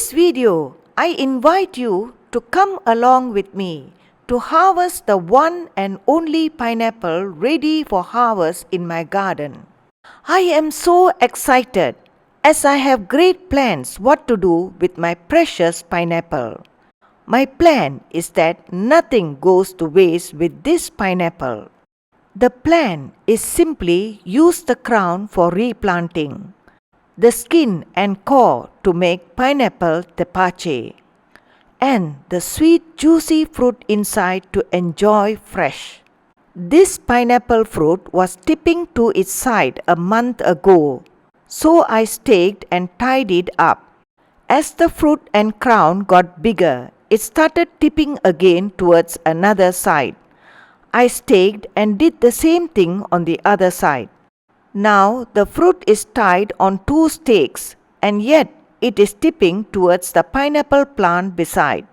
this video, I invite you to come along with me to harvest the one and only pineapple ready for harvest in my garden. I am so excited as I have great plans what to do with my precious pineapple. My plan is that nothing goes to waste with this pineapple. The plan is simply use the crown for replanting, the skin and core to make Pineapple Tepache, and the sweet juicy fruit inside to enjoy fresh. This pineapple fruit was tipping to its side a month ago, so I staked and tied it up. As the fruit and crown got bigger, it started tipping again towards another side. I staked and did the same thing on the other side. Now the fruit is tied on two stakes and yet it is tipping towards the pineapple plant beside.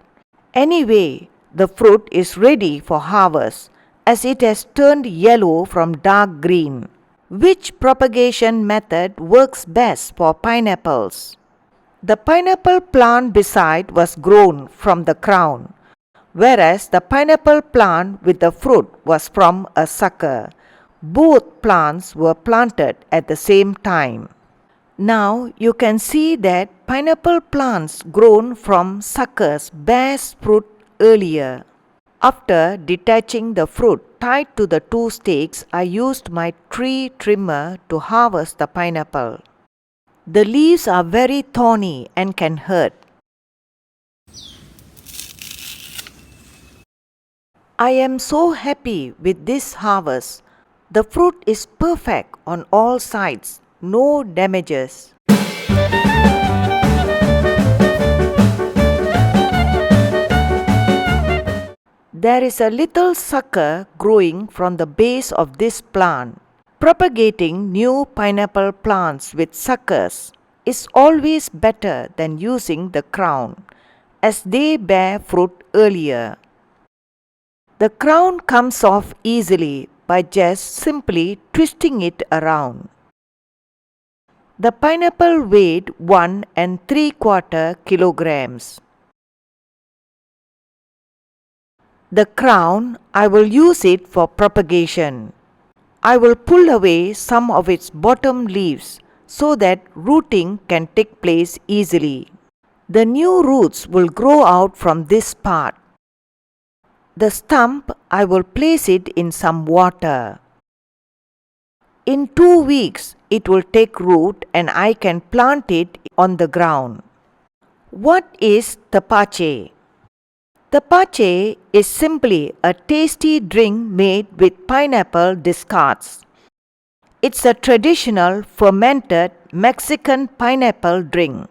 Anyway, the fruit is ready for harvest as it has turned yellow from dark green. Which propagation method works best for pineapples? The pineapple plant beside was grown from the crown, whereas the pineapple plant with the fruit was from a sucker. Both plants were planted at the same time. Now you can see that pineapple plants grown from suckers bears fruit earlier. After detaching the fruit tied to the two stakes, I used my tree trimmer to harvest the pineapple. The leaves are very thorny and can hurt. I am so happy with this harvest. The fruit is perfect on all sides, no damages. There is a little sucker growing from the base of this plant. Propagating new pineapple plants with suckers is always better than using the crown, as they bear fruit earlier. The crown comes off easily by just simply twisting it around. The pineapple weighed 1 3/4 kilograms. The crown, I will use it for propagation. I will pull away some of its bottom leaves so that rooting can take place easily. The new roots will grow out from this part. The stump, I will place it in some water. In 2 weeks, it will take root and I can plant it on the ground. What is Tepache? Tepache is simply a tasty drink made with pineapple discards. It's a traditional fermented Mexican pineapple drink.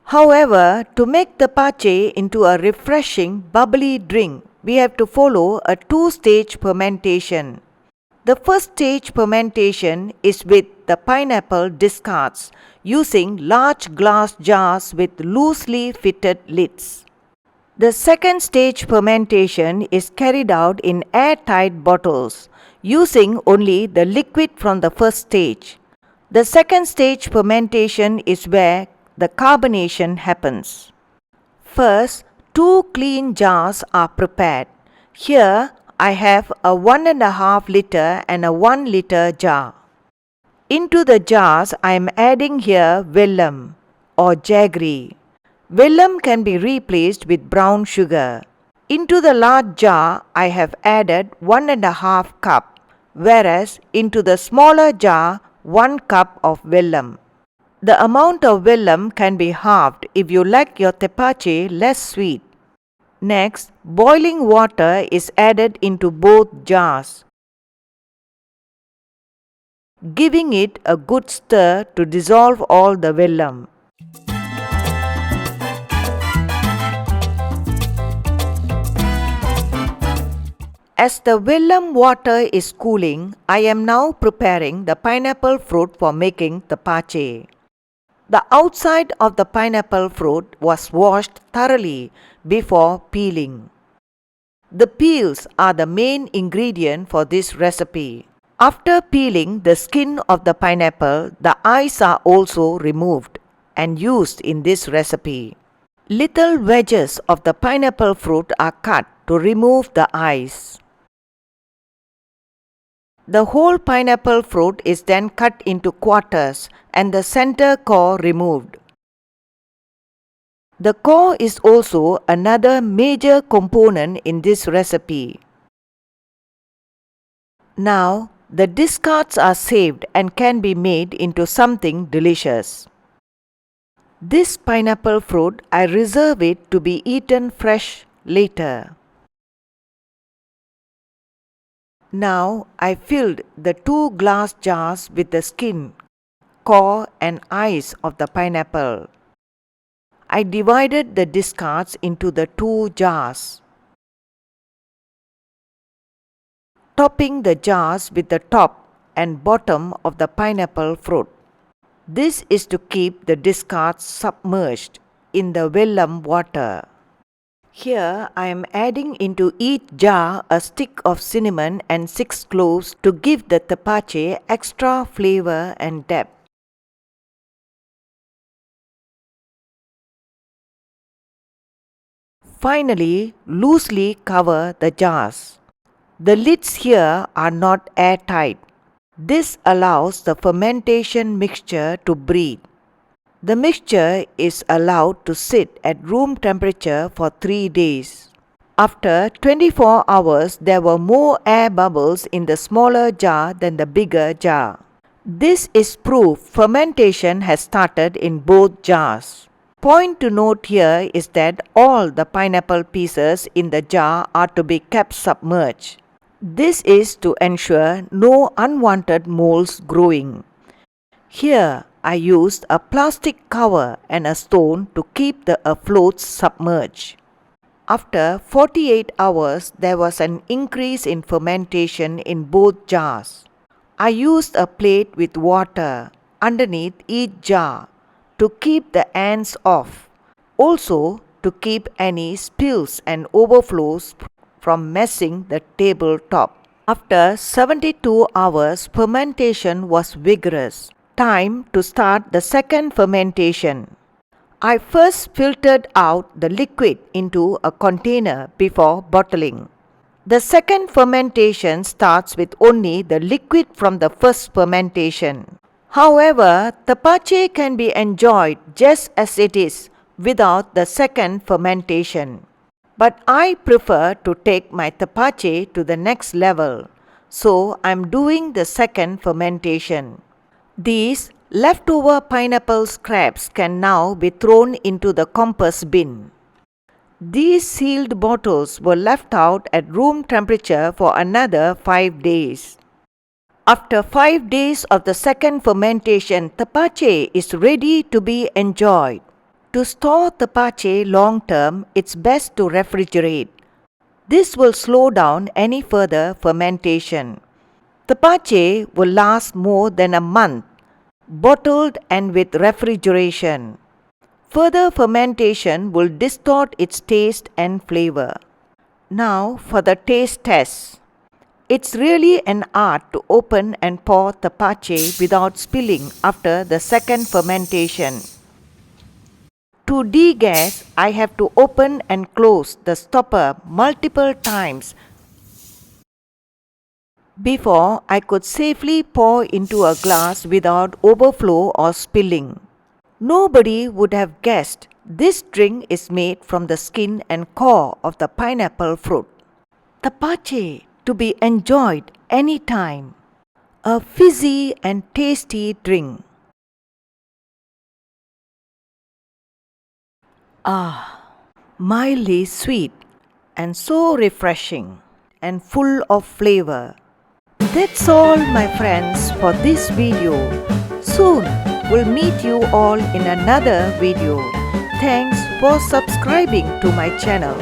However, to make Tepache into a refreshing, bubbly drink, we have to follow a two-stage fermentation. The first stage fermentation is with the pineapple discards using large glass jars with loosely fitted lids. The second stage fermentation is carried out in airtight bottles using only the liquid from the first stage. The second stage fermentation is where the carbonation happens. First, 2 clean jars are prepared. Here I have a 1.5 liter and a 1 liter jar. Into the jars I am adding here vellum or jaggery. Vellum can be replaced with brown sugar. Into the large jar I have added 1.5 cup, whereas into the smaller jar 1 cup of vellum. The amount of vellum can be halved if you like your tepache less sweet. Next, boiling water is added into both jars, giving it a good stir to dissolve all the vellum. As the vellum water is cooling, I am now preparing the pineapple fruit for making tepache. The outside of the pineapple fruit was washed thoroughly before peeling. The peels are the main ingredient for this recipe. After peeling the skin of the pineapple, the eyes are also removed and used in this recipe. Little wedges of the pineapple fruit are cut to remove the ice. The whole pineapple fruit is then cut into quarters and the center core removed. The core is also another major component in this recipe. Now, the discards are saved and can be made into something delicious. This pineapple fruit, I reserve it to be eaten fresh later. Now, I filled the 2 glass jars with the skin, core and eyes of the pineapple. I divided the discards into the 2 jars, topping the jars with the top and bottom of the pineapple fruit. This is to keep the discards submerged in the vellum water. Here I am adding into each jar a stick of cinnamon and 6 cloves to give the tepache extra flavor and depth. Finally, loosely cover the jars. The lids here are not airtight. This allows the fermentation mixture to breathe. The mixture is allowed to sit at room temperature for 3 days. After 24 hours, there were more air bubbles in the smaller jar than the bigger jar. This is proof fermentation has started in both jars. Point to note here is that all the pineapple pieces in the jar are to be kept submerged. This is to ensure no unwanted molds growing. Here I used a plastic cover and a stone to keep the floats submerged. After 48 hours, there was an increase in fermentation in both jars. I used a plate with water underneath each jar to keep the ants off, also to keep any spills and overflows from messing the tabletop. After 72 hours, fermentation was vigorous. Time to start the second fermentation. I first filtered out the liquid into a container before bottling. The second fermentation starts with only the liquid from the first fermentation. However, tepache can be enjoyed just as it is without the second fermentation. But I prefer to take my tepache to the next level, so I am doing the second fermentation. These leftover pineapple scraps can now be thrown into the compost bin. These sealed bottles were left out at room temperature for another 5 days. After 5 days of the second fermentation, tepache is ready to be enjoyed. To store tepache long term, it's best to refrigerate. This will slow down any further fermentation. Tepache will last more than a month, bottled and with refrigeration. Further fermentation will distort its taste and flavor. Now for the taste test. It's really an art to open and pour tepache without spilling after the second fermentation. To degas, I have to open and close the stopper multiple times before I could safely pour into a glass without overflow or spilling. Nobody would have guessed this drink is made from the skin and core of the pineapple fruit. Tepache to be enjoyed anytime. A fizzy and tasty drink. Mildly sweet and so refreshing and full of flavor. That's all, my friends, for this video. Soon we'll meet you all in another video. Thanks for subscribing to my channel.